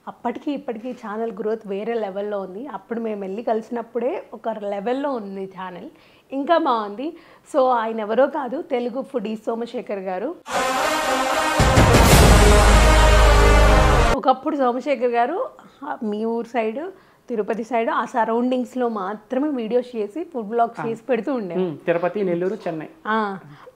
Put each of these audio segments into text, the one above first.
అప్పటికి ఇప్పటికి channel growth వేరే లెవెల్లో ఉంది. అప్పుడు మేము వెళ్ళి కలిసినప్పుడే ఒక లెవెల్లో ఉంది ఛానల్, ఇంకా బాగుంది. సో ఆయన ఎవరో కాదు, తెలుగు ఫుడీ సోమశేఖర్ గారు. ఒకప్పుడు సోమశేఖర్ గారు మీ ఊరు సైడ్, తిరుపతి సైడ్ ఆ సరౌండింగ్స్లో మాత్రమే వీడియోస్ చేసి ఫుడ్ బ్లాగ్స్ చేసి పెడుతూ ఉండేవి. తిరుపతి, నెల్లూరు, చెన్నై.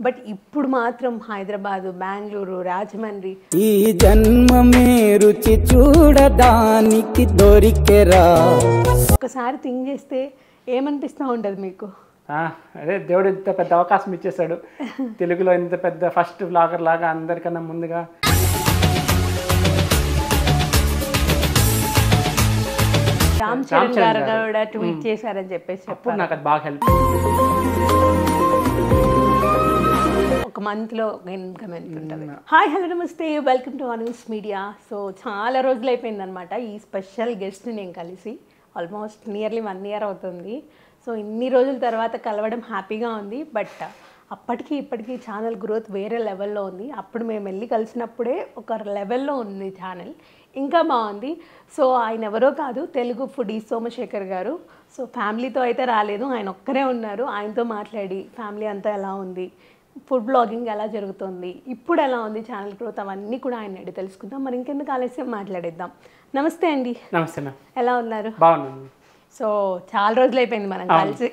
బట్ ఇప్పుడు మాత్రం హైదరాబాద్, బెంగళూరు, రాజమండ్రి. ఈ జన్మమే రుచి చూడడానికి దొరికెరా. ఒకసారి థింక్ చేస్తే ఏమనిపిస్తూ ఉంటుంది మీకు? అదే దేవుడు ఇంత పెద్ద అవకాశం ఇచ్చేసాడు. తెలుగులో ఇంత పెద్ద ఫస్ట్ వ్లాగర్ లాగా అందరికన్నా ముందుగా రామ్ చరణ్ గారు కూడా ట్వీట్ చేశారని చెప్పేసి అప్పుడు నాకు అది బాగా హెల్ప్. ఒక మంత్లో ఇన్కమ్ ఎంత ఉంటుంది? హాయ్, హలో, నమస్తే, welcome to news media. So చాలా రోజులు అయిపోయిందనమాట ఈ స్పెషల్ గెస్ట్ని నేను కలిసి. ఆల్మోస్ట్ నియర్లీ 1 year అవుతుంది. సో ఇన్ని రోజుల తర్వాత కలవడం హ్యాపీగా ఉంది. బట్ అప్పటికి ఇప్పటికీ ఛానల్ గ్రోత్ వేరే లెవెల్లో ఉంది. అప్పుడు మేము వెళ్ళి కలిసినప్పుడే ఒక లెవెల్లో ఉంది ఛానల్, ఇంకా బాగుంది. సో ఆయన ఎవరో కాదు, తెలుగు ఫుడీ సోమశేఖర్ గారు. సో ఫ్యామిలీతో అయితే రాలేదు, ఆయన ఒక్కరే ఉన్నారు. ఆయనతో మాట్లాడి ఫ్యామిలీ అంతా ఎలా ఉంది, ఫుడ్ బ్లాగింగ్ ఎలా జరుగుతుంది, ఇప్పుడు ఎలా ఉంది ఛానల్ గ్రోత్, అవన్నీ కూడా ఆయన అడిగి తెలుసుకుందాం. మరి ఇంకెందుకు ఆలస్యం, మాట్లాడేద్దాం. నమస్తే అండి. నమస్తే. ఎలా ఉన్నారు? బాగున్నాను. సో చాలా రోజులు అయిపోయింది మనం కలిసి.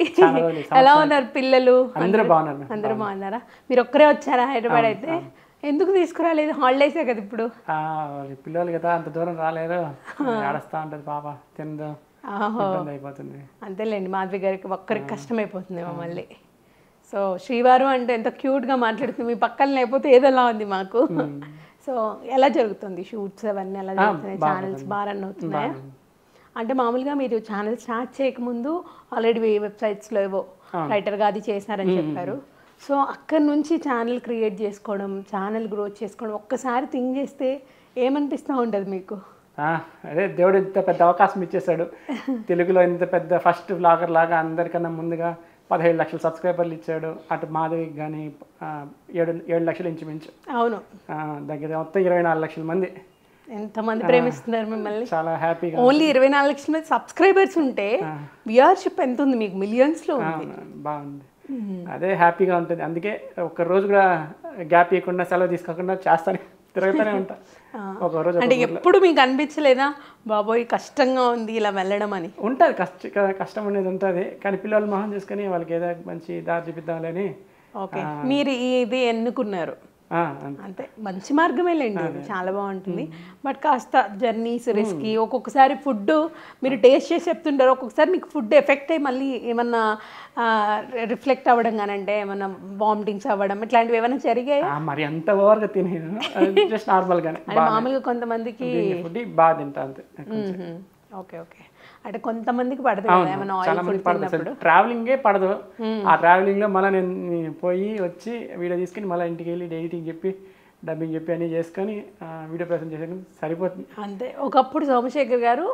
ఎలా ఉన్నారు పిల్లలు? అందరూ బాగున్నారు. అందరూ బాగున్నారా? మీరు ఒక్కరే వచ్చారా హైదరాబాద్? అయితే ఎందుకు తీసుకురాలేదు? హాలిడేసే కదా ఇప్పుడు. పిల్లలు కదా, అంత దూరం రాలేరు, ఆడస్తా ఉంటుంది పాప, తిందో అయిపోతుంది. అంతేలేండి, మాధవి గారికి ఒక్కరికి కష్టమైపోతుంది మమ్మల్ని. సో శ్రీవారు అంటే ఎంత క్యూట్గా మాట్లాడుతుంది, మీ పక్కన లేకపోతే ఏదోలా ఉంది మాకు. సో ఎలా జరుగుతుంది షూట్స్ అవన్నీ? ఎలా జరుగుతున్నాయి? ఛానల్స్ బాగా రన్ అవుతున్నాయా? అంటే మామూలుగా మీరు ఛానల్ స్టార్ట్ చేయకముందు ఆల్రెడీ వెబ్సైట్స్లో ఏవో రైటర్గా అది చేశారని చెప్పారు. సో అక్కడి నుంచి ఛానల్ క్రియేట్ చేసుకోవడం, ఛానల్ గ్రోత్ చేసుకోవడం, ఒక్కసారి థింక్ చేస్తే ఏమనిపిస్తూ ఉంటుంది మీకు? అదే దేవుడు ఇంత పెద్ద అవకాశం ఇచ్చేసాడు. తెలుగులో ఇంత పెద్ద ఫస్ట్ వ్లాగర్ లాగా అందరికన్నా ముందుగా 17 లక్షల సబ్స్క్రైబర్లు ఇచ్చాడు. అటు మాధవికి కానీ 7 లక్షలు ఇంచుమించు. అవును, దగ్గర మొత్తం 24 లక్షల మంది. ఎంతమంది ప్రేమిస్తున్నారు మిమ్మల్ని. చాలా హ్యాపీగా. ఓన్లీ 24 లక్షల మంది సబ్స్క్రైబర్స్ ఉంటే వ్యూవర్షిప్ ఎంత ఉంది మీకు? మిలియన్స్లో ఉంది. బాగుంది, అదే హ్యాపీగా ఉంటుంది. అందుకే ఒక రోజు కూడా గ్యాప్ ఇవ్వకుండా, సెలవు తీసుకోకుండా చేస్తానే తిరుగుతూనే ఉంటా. ఒక రోజు అంటే ఎప్పుడు మీకు అనిపించలేదా బాబోయ్ కష్టంగా ఉంది ఇలా వెళ్ళడం అని? ఉంటుంది, కష్టం అనేది ఉంటుంది. కానీ పిల్లలు మొహం చేసుకొని వాళ్ళకి ఏదో మంచి దారి చూపిద్దామని. ఓకే, మీరు ఇది ఎన్నుకున్నారు అంతే, మంచి మార్గమే లేండి, చాలా బాగుంటుంది. బట్ కాస్త జర్నీస్ రిస్కీ. ఒక్కొక్కసారి ఫుడ్ మీరు టేస్ట్ చేసి చెప్తుంటారు, ఒక్కొక్కసారి మీకు ఫుడ్ ఎఫెక్ట్ అయ్యి మళ్ళీ ఏమన్నా రిఫ్లెక్ట్ అవ్వడం కానీ, అంటే ఏమన్నా వామిటింగ్స్ అవ్వడం ఇట్లాంటివి ఏమైనా జరిగాయి? మరి అంత ఓవర్గా తినేది జస్ట్ నార్మల్గానే. మామూలుగా కొంతమందికి ఫుడ్ బాగా తింటా అంతే. ఓకే ఓకే, అంటే కొంతమందికి పడదు కదా ఏమైనా ఆయిల్ ఫుడ్ తిన్నప్పుడు. ట్రావెలింగే పడదు. ఆ ట్రావెలింగ్లో మళ్ళీ నేను పోయి వచ్చి వీడియో తీసుకుని మళ్ళీ ఇంటికి వెళ్ళి ఎడిటింగ్ చెప్పి డబ్బింగ్ చెప్పి అన్నీ చేసుకొని వీడియో ప్రజెంట్ చేసాక సరిపోతుంది అంతే. ఒకప్పుడు సోమశేఖర్ గారు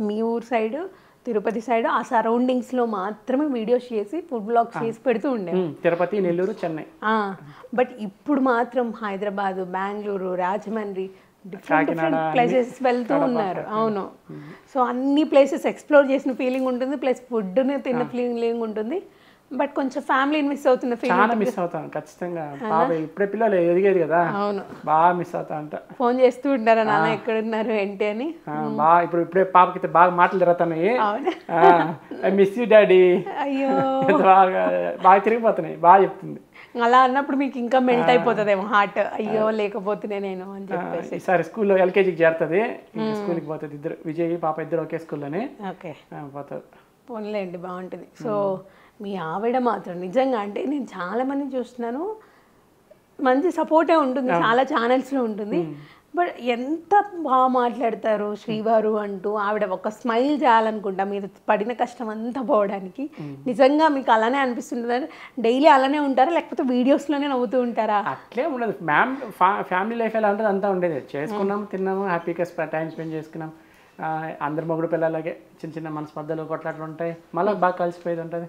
మీ ఊరు సైడ్, తిరుపతి సైడ్ ఆ సరౌండింగ్స్లో మాత్రమే వీడియోస్ చేసి ఫుడ్ బ్లాగ్స్ చేసి పెడుతూ ఉండేవి. తిరుపతి, నెల్లూరు, చెన్నై. బట్ ఇప్పుడు మాత్రం హైదరాబాద్, బెంగళూరు, రాజమండ్రి డిఫరెంట్ ప్లేసెస్ వెళ్తూ ఉన్నారు. అవును, సో అన్ని ప్లేసెస్ ఎక్స్ప్లోర్ చేసిన ఫీలింగ్ ఉంటుంది, ప్లస్ ఫుడ్ని తిన్న ఫీలింగ్ ఉంటుంది. బట్ కొంచెం ఫ్యామిలీని మిస్ అవుతున్న ఫీలింగ్. చాలా మిస్ అవుతాను ఖచ్చితంగా. బాబా ఇప్పుడే పిల్లలు ఎదిగేది కదా. అవును, బాగా మిస్ అవుతా అంట. ఫోన్ చేస్తూ ఉంటారా నాన్న ఎక్కడున్నారు ఏంటి అని? బాగా ఇప్పుడే పాపకి బాగా మాటలు తిరుగుతున్నాయి. I miss you daddy. అయ్యో, బాగా తిరిగిపోతున్నాయి, బాగా చెప్తుంది. అలా అన్నప్పుడు మీకు ఇంకా మెల్ట్ అయిపోతుందేమో హార్ట్, అయ్యో లేకపోతే నేను అని చెప్పేసి. ఈసారి స్కూల్లో ఎల్కేజీకి చేరుతుంది, స్కూల్కి పోతుంది. ఇద్దరు విజయ్ పాప ఇద్దరు ఒకే స్కూల్లోనే పోతారు. పోన్లేండి, బాగుంటుంది. సో మీ ఆవిడ మాత్రం నిజంగా అంటే నేను చాలా మంది చూస్తున్నాను, మంచి సపోర్టే ఉంటుంది, చాలా ఛానల్స్లో ఉంటుంది. బట్ ఎంత బాగా మాట్లాడతారు శ్రీవారు అంటూ. ఆవిడ ఒక స్మైల్ చేయాలనుకుంటా మీరు పడిన కష్టం అంతా పోవడానికి. నిజంగా మీకు అలానే అనిపిస్తుంటుంది? డైలీ అలానే ఉంటారా, లేకపోతే వీడియోస్లోనే నవ్వుతూ ఉంటారా? అట్లే ఉండదు. ఫ్యామిలీ లైఫ్ ఎలా ఉంటుంది అంతా ఉండేది. చేసుకున్నాము, తిన్నాము, హ్యాపీగా టైం స్పెండ్ చేసుకున్నాం. అందరు మొగుడు పిల్లలకే చిన్న చిన్న మనస్పర్ధలు కొట్లాట్లు ఉంటాయి, మళ్ళీ బాగా కలిసిపోయేది ఉంటుంది.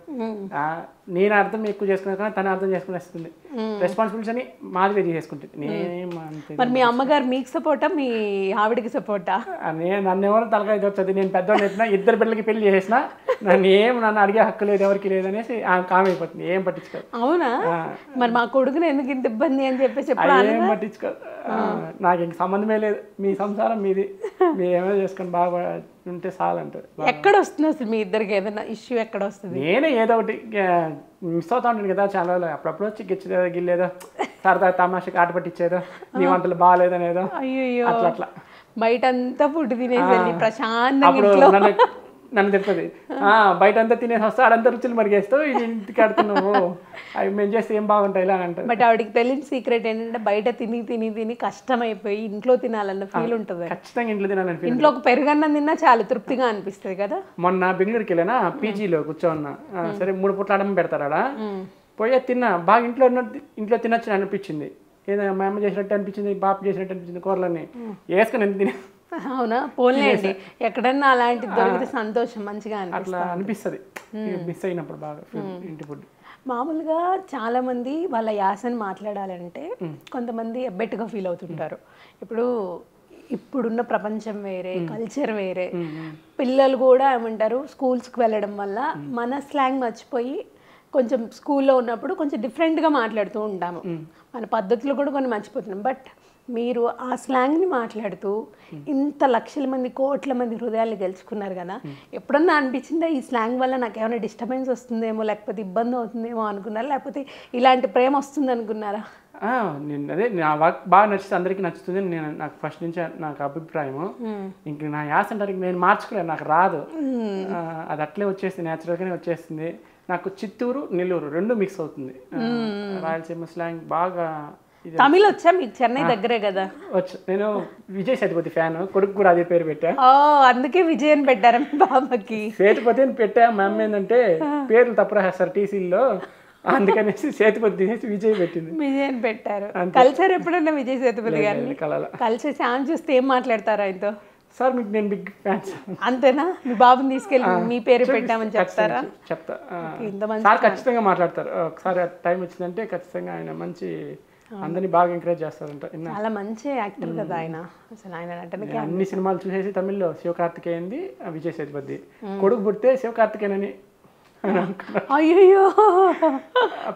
నేను అర్థం ఎక్కువ చేసుకునే కానీ తను అర్థం చేసుకునేస్తుంది. రెస్పాన్సిబిలిటీస్ అని మాదిరి చేసుకుంటుంది. నేనేం అంతే. మరి మీ అమ్మగారు మీకు సపోర్టా మీ ఆవిడకి సపోర్టా? నన్ను ఎవరు తలకాయ వచ్చేది, నేను పెద్దవాడిని ఎత్తినా 2 బిడ్డలకి పెళ్లి చేసినా నన్ను అడిగే హక్కు లేదు ఎవరికి లేదు అనేసి కామ్ అయిపోతుంది. ఏం పట్టించుకోదు. అవునా? మరి మా కొడుకుని ఎందుకు ఇంత ఇబ్బంది అని చెప్పేసి ఏం పట్టించుకోదు. నాకు ఇంక సంబంధమే లేదు, మీ సంసారం మీది, మీరు ఏమైనా చేసుకొని బాగా ఉంటే చాలంటారు. ఎక్కడ వస్తుంది అసలు మీ ఇద్దరికి ఏదైనా ఇష్యూ ఎక్కడ వస్తుంది? నేనే ఏదో ఒకటి మిస్ అవుతా ఉంటాను కదా చాలా రోజులు. అప్పుడప్పుడు వచ్చి గిచ్చేదో గిల్లేదో సరదా తమాషకి ఆట పట్టించేదో, నీ వంటలు బాగాలేదనేదో అయ్యో అట్లా అట్లా బయట అంతా ఫుడ్ తినేసి ప్రశాంతంగా అప్పుడు నన్ను చెప్తుంది, బయట అంతా తినేసి వస్తా అడంతా రుచులు మరిగేస్తావు, ఇంటికి ఆడుతున్నావు, అవి మేము చేస్తే ఏం బాగుంటాయి ఇలా అంటారు. బట్ ఆవిడకి తెలియని సీక్రెట్ ఏంటంటే బయట తిని తిని తిని కష్టం అయిపోయి ఇంట్లో తినాలన్న ఫీల్ ఉంటుంది. ఖచ్చితంగా ఇంట్లో తినాలని ఫీల్. ఇంట్లో ఒక పెరుగన్నం తిన్నా చాలా తృప్తిగా అనిపిస్తుంది కదా. మొన్న బెంగళూరుకి వెళ్ళానా, పీజీలో కూర్చోన్నా, సరే 3 పూట్ల అడమ పెడతారా, పోయే తిన్నా, బాగా ఇంట్లో తినొచ్చు అనిపించింది. ఏదో మా అమ్మ చేసినట్టు అనిపించింది, బాపు చేసినట్టు అనిపించింది, కూరలన్నీ వేసుకొని ఎంత తినే. అవునా? పోలేండి, ఎక్కడన్నా అలాంటిది దొరికితే సంతోషం మంచిగా అట్లా అనిపిస్తుంది మిస్ అయినప్పుడు బాగా ఇంటి ఫుడ్. మామూలుగా చాలా మంది వాళ్ళ యాసని మాట్లాడాలంటే కొంతమంది ఎబ్బెట్టుగా ఫీల్ అవుతుంటారు. ఇప్పుడున్న ప్రపంచం వేరే, కల్చర్ వేరే, పిల్లలు కూడా ఏమంటారు స్కూల్స్కి వెళ్ళడం వల్ల మన స్లాంగ్ మర్చిపోయి కొంచెం స్కూల్లో ఉన్నప్పుడు కొంచెం డిఫరెంట్గా మాట్లాడుతూ ఉంటాము, మన పద్ధతులు కూడా కొన్ని మర్చిపోతున్నాం. బట్ మీరు ఆ స్లాంగ్ని మాట్లాడుతూ ఇంత లక్షల మంది కోట్ల మంది హృదయాలు గెలుచుకున్నారు కదా, ఎప్పుడన్నా అనిపించిందా ఈ స్లాంగ్ వల్ల నాకు ఏమైనా డిస్టర్బెన్స్ వస్తుందేమో, లేకపోతే ఇబ్బంది అవుతుందేమో అనుకున్నారా, లేకపోతే ఇలాంటి ప్రేమ వస్తుంది అనుకున్నారా? నేను అదే నా వర్క్ బాగా నచ్చితే అందరికీ నచ్చుతుంది, నాకు ఫస్ట్ నుంచి నాకు అభిప్రాయము. ఇంక నా యాస అంటారు నేను మార్చుకోలేదు, నాకు రాదు, అది అట్లే వచ్చేస్తుంది, న్యాచురల్గానే వచ్చేస్తుంది. నాకు చిత్తూరు నెల్లూరు 2 మిక్స్ అవుతుంది. రాయలసీమ స్లాంగ్ బాగా. తమిళ్ వచ్చా మీకు? చెన్నై దగ్గరే కదా. వచ్చు. నేను విజయ్ సేతుపతి ఫ్యాన్, కొడుకు కూడా అదే పేరు పెట్టా. అందుకే విజయ్ అని పెట్టారా మీ బాబాకి? సేతుపతి అని పెట్టా. మా అమ్మ ఏంటంటే పేర్లు తప్పు రాస్తారు టీసీల్లో, అందుకనేసి సేతుపతి తీసేసి విజయ్ పెట్టింది. విజయ్ అని పెట్టారు. కలిసారు ఎప్పుడన్నా విజయ్ సేతుపతి గారిని? కలిసి శామ్ చూస్తే ఏం మాట్లాడతారు ఆయనతో? సార్ మీకు నేను బిగ్ ఫ్యాన్స్. అంతేనా? మీ బాబుని తీసుకెళ్ళి మీ పేరు పెట్టామని చెప్తారా? చెప్తా. సార్ ఖచ్చితంగా మాట్లాడతారు. ఒకసారి టైం వచ్చిందంటే ఖచ్చితంగా ఆయన మంచి అందరినీ బాగా ఎంకరేజ్ చేస్తారంట. చాలా మంచి యాక్టర్ కదా ఆయన. అసలు ఆయన నటనకి అన్ని సినిమాలు చూసేసి తమిళ్లో శివకార్తికేయన్ది, విజయ్ సేతుపతి. కొడుకు పుడితే శివకార్తికేయన్ అని అయ్యో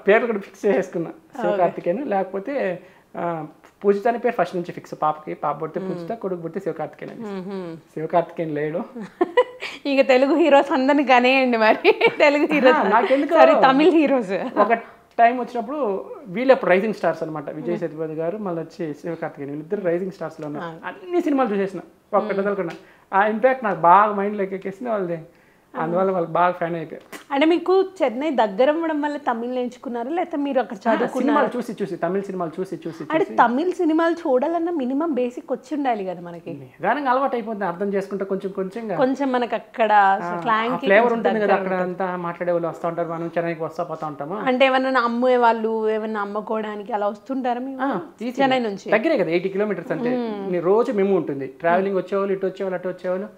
పేర్లు కూడా ఫిక్స్ చేసుకున్నా, శివకార్తికేయన్. లేకపోతే పూజిత అనే పేరు ఫస్ట్ నుంచి ఫిక్స్. పాప పుడితే పూజిత, కొడుకు పుడితే శివకార్తికేయన్. శివకార్తికేయన్ లేడు. ఇక తెలుగు హీరోస్ అందరిని కనేయండి మరి. తెలుగు హీరోస్ నాకెందుకు, తమిళ్ హీరోస్ ఒక టైం వచ్చినప్పుడు వీళ్ళు అప్పుడు రైజింగ్ స్టార్స్ అనమాట. విజయ్ సేతుపతి గారు మళ్ళీ వచ్చి శివకార్తికేయన్, వీళ్ళిద్దరు రైజింగ్ స్టార్స్లో ఉన్నారు. అన్ని సినిమాలు చూసేసిన, ఒక్కటి వదలకుండా. ఆ ఇంపాక్ట్ నాకు బాగా మైండ్లోకి ఎక్కేసింది వాళ్ళది. అందువల్ల వాళ్ళకి బాగా ఫ్యాన్ అయిపోయారు. అంటే మీకు చెన్నై దగ్గర అవ్వడం వల్ల తమిళ్ నేర్చుకున్నారా, లేకపోతే మీరు అక్కడ చదువుకున్నారు? చూసి తమిళ సినిమాలు చూసి. అంటే తమిళ సినిమాలు చూడాలన్నా మినిమం బేసిక్ వచ్చి ఉండాలి కదా మనకి. నిదానంగా అలవాటు అయిపోతుంది, అర్థం చేసుకుంటే కొంచెం మనకి అక్కడ ఫ్లేవర్ ఉంటుంది కదా. అక్కడ అంతా మాట్లాడే వాళ్ళు వస్తూ ఉంటారు, మనం చెన్నైకి పోతా ఉంటాము. అంటే ఏమన్నా అమ్మే వాళ్ళు ఏమన్నా అమ్ముకోవడానికి అలా వస్తుంటారా మీరు చెన్నై నుంచి? దగ్గరే కదా, 80 కిలోమీటర్స్. అంటే రోజు మేము ఉంటుంది, ట్రావెలింగ్ వచ్చేవాళ్ళు, ఇటు వచ్చేవాళ్ళు, అటు వచ్చేవాళ్ళు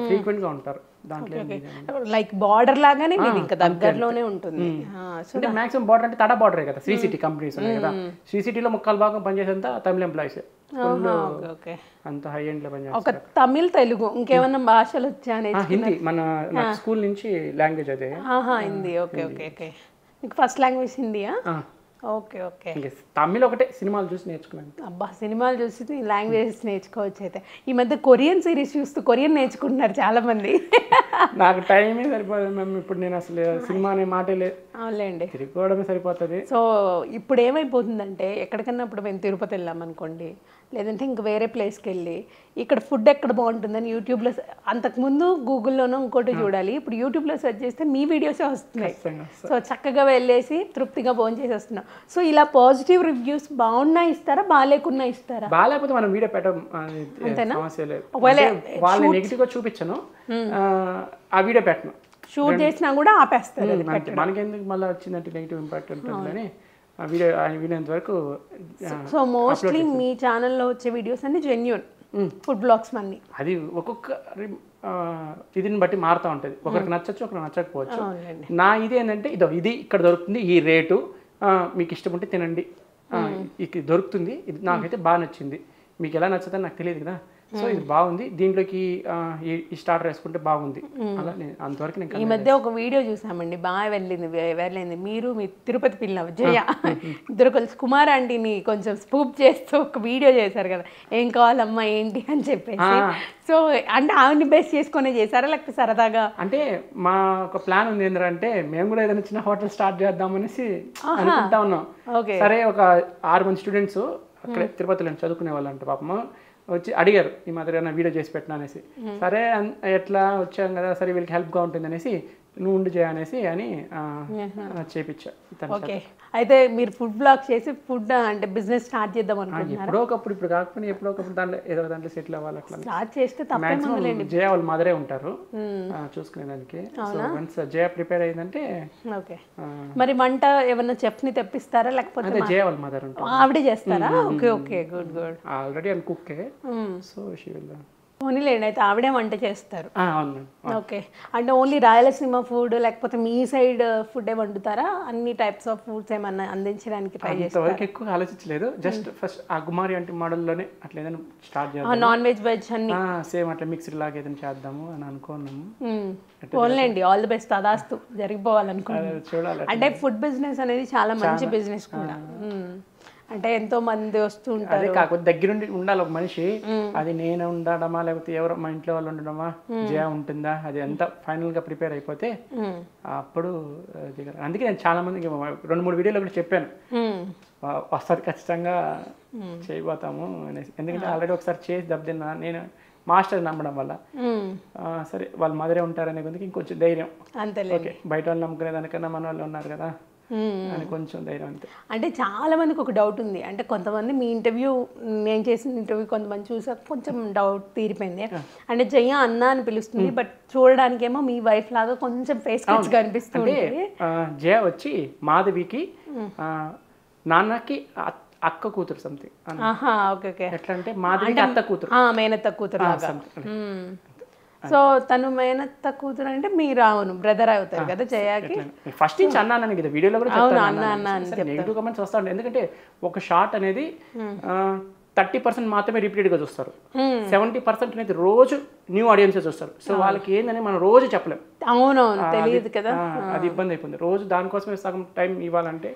ఫ్రీక్వెంట్ గా ఉంటారు. లైక్ బార్డర్ లాగానే ఇంకా దగ్గరలోనే ఉంటుంది. అంటే మాక్సిమం బార్డర్ అంటే తడ బార్డరే కదా. శ్రీ సిటీ కంపెనీస్ ఉన్నాయి కదా, శ్రీ సిటీలో 3/4 పనిచేసేంత తమిళ ఎంప్లాయీస్. అంత హై ఎండ్ లో పనిచేస్తారు. ఒక తమిళ్, తెలుగు ఇంకేమన్నా భాషలు వచ్చానే? హిందీ మన స్కూల్ నుంచి లాంగ్వేజ్ అదే. హిందీ. ఓకే. మీకు ఫస్ట్ లాంగ్వేజ్ హిందీయా? ఓకే. తమిళ్ ఒకటే, సినిమాలు చూసి నేర్చుకున్నాను. అబ్బా, సినిమాలు చూసి లాంగ్వేజెస్ నేర్చుకోవచ్చు. అయితే ఈ మధ్య కొరియన్ సిరీస్ చూస్తూ కొరియన్ నేర్చుకుంటున్నారు చాలా మంది. నాకు టైమే సరిపోదు మ్యామ్. ఇప్పుడు నేను అసలు సినిమా అనే మాటే లేదు. అవునులేండి, తిరుగుకోవడమే సరిపోతుంది. సో ఇప్పుడు ఏమైపోతుందంటే ఎక్కడికన్నా ఇప్పుడు మేము తిరుపతి వెళ్ళాం అనుకోండి, లేదంటే ఇంక వేరే ప్లేస్కి వెళ్ళి ఇక్కడ ఫుడ్ ఎక్కడ బాగుంటుందని యూట్యూబ్లో, అంతకుముందు గూగుల్లోనో ఇంకోటి చూడాలి, ఇప్పుడు యూట్యూబ్లో సెర్చ్ చేస్తే మీ వీడియోసే వస్తున్నాయి. సో చక్కగా వెళ్ళేసి తృప్తిగా భోజనం చేసి వస్తున్నాం. సో ఇలా పాజిటివ్ రివ్యూస్ బాగున్నా ఇస్తారా, బాగాలేకున్నా ఇస్తారా? బాగాలేకపోతే మనం వీడియో పెట్టడం సమస్య లేదు. వాళ్ళని నెగిటివ్గా చూపించను, ఆ వీడియో పెట్టను. షూట్ చేసినా కూడా ఆపేస్తారు. మనకెందుకు మళ్ళీ వచ్చిందంటే నెగిటివ్ ఇంపాక్ట్ ఉంటుంది కానీ వీడియో వీడియోంత వరకు. సో మోస్ట్లీ మీ ఛానల్లో వచ్చే వీడియోస్ అన్ని జెన్యూన్. ఫుడ్ బ్లాగ్స్ అన్ని. అది ఒక్కొక్క ఇదిని బట్టి మారుతూ ఉంటుంది, ఒకరికి నచ్చచ్చు ఒకరికి నచ్చకపోవచ్చు. నా ఇది ఏంటంటే ఇది ఇక్కడ దొరుకుతుంది, ఈ రేటు, మీకు ఇష్టం ఉంటే తినండి, ఇది దొరుకుతుంది, ఇది నాకైతే బాగా నచ్చింది, మీకు ఎలా నచ్చుతుందని నాకు తెలియదు కదా, సో ఇది బాగుంది, దీంట్లోకి ఈ స్టార్టర్ వేసుకుంటే బాగుంది, అలా అంతవరకు నేను. ఈ మధ్య ఒక వీడియో చూసామండి, బాగా వెళ్ళింది. మీరు మీ తిరుపతి పిల్ల జయ ఇద్దరు కలిసి కుమార్ ఆంటీని కొంచెం స్పూప్ చేస్తూ ఒక వీడియో చేశారు కదా, ఏం కావాలమ్మా ఏంటి అని చెప్పేసి. సో అంటే ఆవిడని బేస్ చేసుకునే చేశారా లేకపోతే సరదాగా? అంటే మా ఒక ప్లాన్ ఉంది ఏంటంటే మేము కూడా ఏదైనా చిన్న హోటల్ స్టార్ట్ చేద్దామనేసి అనుకుంటా ఉన్నాం. సరే ఒక 6 మంది స్టూడెంట్స్ అక్కడే తిరుపతిలో చదువుకునే వాళ్ళు అంటే పాపము వచ్చి అడిగారు ఈ మాదిరిగా వీడియో చేసి పెట్టినా అనేసి. సరే ఎట్లా వచ్చాం కదా, సరే వీళ్ళకి హెల్ప్గా ఉంటుంది అనేసి నువ్వు ఉండి చేయనేసి అని చేపించా. ఓకే, అయితే మీరు ఫుడ్ బ్లాగ్ చేసి ఫుడ్ అంటే బిజినెస్ స్టార్ట్ చేద్దాం అనుకుంటున్నారు? ఎప్పుడో ఒకప్పుడు, ఇప్పుడు కాకపోయినా ఎప్పుడో ఒకప్పుడు దాంట్లో ఏదో దాంట్లో సెటిల్ అవ్వాలి. అట్లా స్టార్ట్ చేస్తే తప్పేముందిలేండి. జయ వాళ్ళ మదరే ఉంటారు చూసుకునేదానికి. సో వన్స్ జయ ప్రిపేర్ అయిందంటే ఓకే. మరి వంట ఏమన్నా చెఫ్ ని తెప్పిస్తారా లేకపోతే జయ వాళ్ళ మదర్ ఉంటారు, ఆవిడే చేస్తారా? Okay okay, good good. Already అని కుక్కే, సో షీ విల్. పోనీలేండి, అయితే ఆవిడే వంట చేస్తారు. అవును. ఓకే, అంటే ఓన్లీ రాయలసీమ ఫుడ్ లేకపోతే మీ సైడ్ ఫుడ్ వండుతారా? అన్ని టైప్స్ ఆఫ్ ఫుడ్స్ ఏమన్నా అందించడానికి ట్రై చేస్తారా? ఎక్కువ ఆలోచించలేదు, జస్ట్ ఫస్ట్ ఆ కుమారి అంటే మోడల్లోనే అట్లా ఏదైనా స్టార్ట్ చేద్దాం, నాన్ వెజ్ వెజ్ అన్ని సేమ్ అట్లా మిక్స్డ్ లాగా ఏదైనా చేద్దాము అని అనుకున్నాము. పోన్లేండి, ఆల్ ది బెస్ట్, అదాస్తు జరిగిపోవాలనుకున్నాను. చూడాలి. అంటే ఫుడ్ బిజినెస్ అనేది చాలా మంచి బిజినెస్ కూడా, అంటే ఎంతో మంది వస్తూ ఉంటారు. కాకపోతే దగ్గరుండి ఉండాలి ఒక మనిషి, అది నేను ఉండడమా లేకపోతే ఎవరో మా ఇంట్లో వాళ్ళు ఉండడమా, జయ ఉంటుందా, అది అంతా ఫైనల్ గా ప్రిపేర్ అయిపోతే అప్పుడు అందుకే నేను చాలా మందికి 2-3 వీడియోలు కూడా చెప్పాను, వస్తుంది ఖచ్చితంగా చేయబోతాము అనేసి. ఎందుకంటే ఆల్రెడీ ఒకసారి చేసి దెబ్బతిన్నా నేను, మాస్టర్ నమ్మడం వల్ల. సరే వాళ్ళ మదరే ఉంటారనే కొద్దికి ఇంకొంచెం ధైర్యం. ఓకే, బయట వాళ్ళు నమ్ముకునే దానికన్నా మన వాళ్ళు ఉన్నారు కదా అని కొంచెం ధైర్యం అంతే. అంటే చాలా మందికి ఒక డౌట్ ఉంది, అంటే కొంతమంది మీ ఇంటర్వ్యూ, నేను చేసిన ఇంటర్వ్యూ కొంతమంది చూసాక కొంచెం డౌట్ తీరిపోయింది. అంటే జయ అన్న అని పిలుస్తుంది, బట్ చూడడానికి ఏమో మీ వైఫ్ లాగా కొంచెం ఫేస్ కట్స్ కనిపిస్తుంది. జయ వచ్చి మాధవికి నాన్నకి అక్క కూతురు సంథింగ్. ఎట్లా అంటే మాధవికి అత్త కూతురు, మేనత్త కూతురు లాగా. సో తను మేనత్త కూతురు అంటే మీరు అవును బ్రదర్ అవుతారు కదా జయాకి. ఫస్ట్ నుంచి అన్నాను కదా వీడియోలో కూడా నెగిటివ్ కామెంట్స్ వస్తా ఉంటాయి, ఎందుకంటే ఒక షాట్ అనేది 30% మాత్రమే రిపీటెడ్గా చూస్తారు, 70% అనేది రోజు న్యూ ఆడియన్సెస్ చూస్తారు. సో వాళ్ళకి ఏందని మనం రోజు చెప్పలేం. అవునవును, తెలియదు కదా, అది ఇబ్బంది అయిపోయింది. రోజు దానికోసమే సగం టైం ఇవ్వాలంటే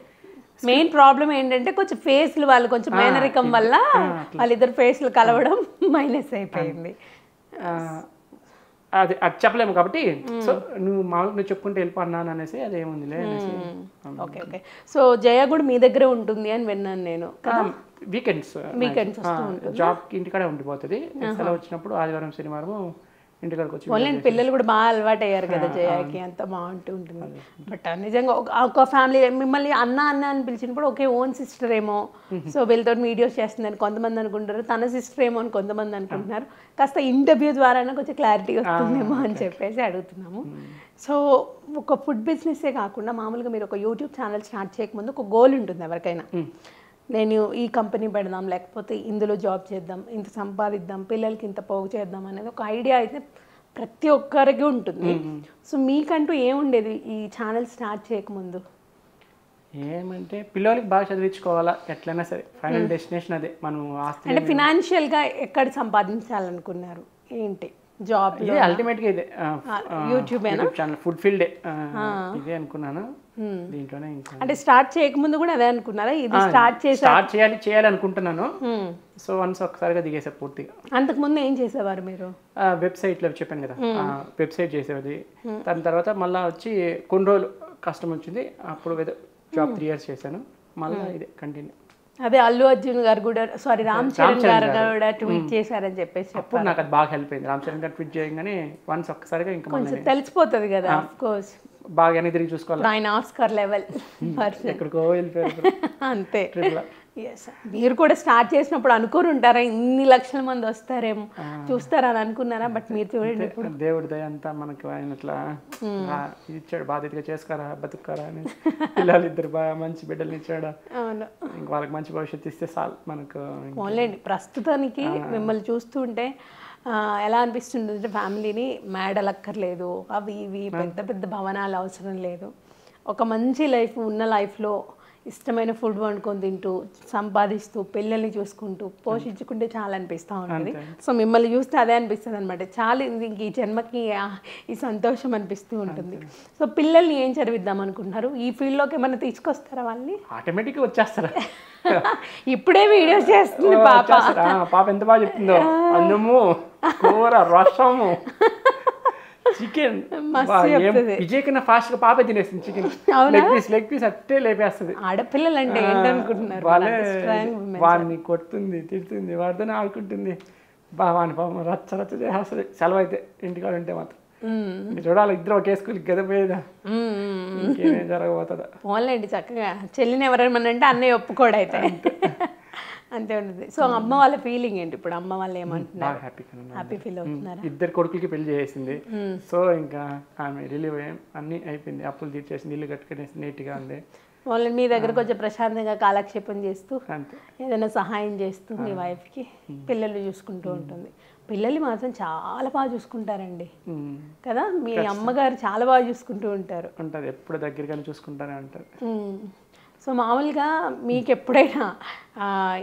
మెయిన్ ప్రాబ్లం ఏంటంటే కొంచెం ఫేస్లు వాళ్ళు కొంచెం మేనరికం వల్ల వాళ్ళిద్దరు ఫేస్లు కలవడం మైనస్ అయిపోయింది. అది చెప్పలేము కాబట్టి, సో నువ్వు మామూలుగా నువ్వు చెప్పుకుంటే వెళ్ళిపోన్నాను అనేసి అది ఏముందిలే అనేసి. Okay okay. సో జయ కూడా మీ దగ్గరే ఉంటుంది అని విన్నాను నేను. వీకెండ్స్ జాబ్కి ఇంటికాడే ఉండిపోతుంది, సెలవు వచ్చినప్పుడు ఆదివారం శనివారం ఇంటికాడికి వచ్చి. ఓన్లీ పిల్లలు కూడా బాగా అలవాటు అయ్యారు కదా జయాకి, అంత బాగుంటూ ఉంటుంది. బట్ నిజంగా ఒక ఫ్యామిలీ మిమ్మల్ని అన్న అన్న అని పిలిచినప్పుడు ఓకే ఓన్ సిస్టర్ ఏమో, సో వీళ్ళతో వీడియోస్ చేస్తుందని కొంతమంది అనుకుంటారు, తన సిస్టర్ ఏమో అని కొంతమంది అనుకుంటున్నారు. కాస్త ఇంటర్వ్యూ ద్వారా కొంచెం క్లారిటీ వస్తుందేమో అని చెప్పేసి అడుగుతున్నాము. సో ఒక ఫుడ్ బిజినెస్సే కాకుండా మామూలుగా మీరు ఒక యూట్యూబ్ ఛానల్ స్టార్ట్ చేయకముందు ఒక గోల్ ఉంటుంది ఎవరికైనా, నేను ఈ కంపెనీ పెడదాం లేకపోతే ఇందులో జాబ్ చేద్దాం, ఇంత సంపాదిద్దాం, పిల్లలకి ఇంత పోగు చేద్దాం అనేది ఒక ఐడియా అయితే ప్రతి ఒక్కరికి ఉంటుంది. సో మీకంటూ ఏముండేది ఈ ఛానల్ స్టార్ట్ చేయకముందు? ఏమంటే పిల్లలకి బాగా చదివించుకోవాలా, ఎట్లయినా సరే ఫైనల్ డెస్టినేషన్ అదే. మనం అంటే ఫినాన్షియల్గా ఎక్కడ సంపాదించాలనుకున్నారు ఏంటి? జాబ్ అల్టిమేట్ గా ఇదే యూట్యూబ్ ఛానల్, ఫుడ్ ఫీల్డ్ ఇదే అనుకున్నాను. దీంట్లోనే అంటే స్టార్ట్ చేయకముందు కూడా అదే అనుకున్నారా? ఇది స్టార్ట్ చేయాలి అనుకుంటున్నాను. సో వన్స్ ఒకసారిగా దిగేసారు పూర్తిగా. అంతకుముందు ఏం చేసేవారు మీరు? వెబ్సైట్లో చెప్పాను కదా, వెబ్సైట్ చేసేది. దాని తర్వాత మళ్ళీ వచ్చి కొన్ని రోజులు కష్టం వచ్చింది, అప్పుడు జాబ్ 3 years చేశాను. మళ్ళీ ఇదే కంటిన్యూ. అదే అల్లు అర్జున్ గారు కూడా రామ్ చరణ్ గారు కూడా ట్వీట్ చేశారని చెప్పేసి అప్పుడు నాకు అది బాగా హెల్ప్ అయింది. రామ్ చరణ్ గారు ట్వీట్ చేయగానే వన్స్ ఒక్కసారిగా ఇంకా కొంచెం తెలిసిపోతుంది కదా, ఆఫ్ కోర్స్ బాగా తిరిగి చూసుకోవాలి. ఆయన ఆస్కార్ లెవెల్ ఎక్కడికో వెళ్ళిపోయారు అంతే. ఎస్, మీరు కూడా స్టార్ట్ చేసినప్పుడు అనుకోని ఉంటారా ఇన్ని లక్షల మంది వస్తారేమో చూస్తారా అని అనుకున్నారా? బట్ మీరు చూడండి ఇప్పుడు దేవుడి దయ అంతా మనకు ఆయన ఇట్లా ఇచ్చాడు, బాధ్యతగా చేసుకోరా బతుకురా అని. పిల్లలు ఇద్దరు బాగా మంచి బిడ్డలు ఇచ్చాడు. అవును, ఇంక వాళ్ళకి మంచి భవిష్యత్తు ఇస్తే చాలు మనకు. ఓన్లేండి ప్రస్తుతానికి మిమ్మల్ని చూస్తుంటే ఎలా అనిపిస్తుంది అంటే ఫ్యామిలీని మేడలక్కర్లేదు, అవి ఇవి పెద్ద పెద్ద భవనాలు అవసరం లేదు, ఒక మంచి లైఫ్ ఉన్న లైఫ్లో ఇష్టమైన ఫుడ్ వండుకొని తింటూ సంపాదిస్తూ పిల్లల్ని చూసుకుంటూ పోషించుకుంటే చాలా అనిపిస్తూ ఉంటుంది. సో మిమ్మల్ని చూస్తే అదే అనిపిస్తుంది అనమాట. చాలా ఇంక ఈ జన్మకి ఈ సంతోషం అనిపిస్తూ ఉంటుంది. సో పిల్లల్ని ఏం చదివిద్దాం అనుకుంటున్నారు? ఈ ఫీల్డ్లోకి ఏమైనా తీసుకొస్తారా వాళ్ళని? ఆటోమేటిక్గా వచ్చేస్తారా? ఇప్పుడే వీడియో చేస్తుంది పాప. పాప ఎంత బాగా చెప్తుందో, అన్నము కూర రసము చికెన్. విజయ్ కన్నా ఫాస్ట్ గా పాపే తినేస్తుంది చికెన్. లెగ్ పీస్ అట్టే లేపేస్తుంది. ఆడపిల్లలు అంటే ఏంటనుకుంటున్నారు? వాడిని కొడుతుంది, తిడుతుంది, వాడితోనే ఆడుకుంటుంది. వాడిని పాపం రచ్చ రచ్చ చేస్తుంది. సెలవు అయితే ఇంటికాడ ఉంటే మాత్రం చూడాలి, ఇద్దరు ఒకే స్కూల్కి గద పోయేదా, ఇంకేమేం జరగబోతుందా. ఓన్లేండి చక్కగా చెల్లిని ఎవరేమన్నా అంటే అన్నయ్య ఒప్పుకోడు అయితే అంతే ఉంటుంది. సో అమ్మ వాళ్ళ ఫీలింగ్ ఏంటి ఇప్పుడు? అమ్మ వాళ్ళు ఏమంటున్నారు? హ్యాపీ ఫీల్ అవుతున్నారా? ఇద్దరు కొడుకులకి పెళ్లి చేసింది. సో ఇంకా ఆమె రిలీవ్ అన్నీ అయిపోయింది, అప్పులు తీర్చేసింది, ఇల్లు కట్టుకునేసి నీట్గా ఉంది. వాళ్ళని మీ దగ్గర కొంచెం ప్రశాంతంగా కాలక్షేపం చేస్తూ ఏదైనా సహాయం చేస్తూ మీ వైఫ్కి పిల్లలు చూసుకుంటూ ఉంటుంది. పిల్లలు మాత్రం చాలా బాగా చూసుకుంటారండి కదా, మీ అమ్మగారు చాలా బాగా చూసుకుంటూ ఉంటారు. ఉంటుంది, ఎప్పుడు దగ్గరగానే చూసుకుంటానే ఉంటారు. సో మామూలుగా మీకు ఎప్పుడైనా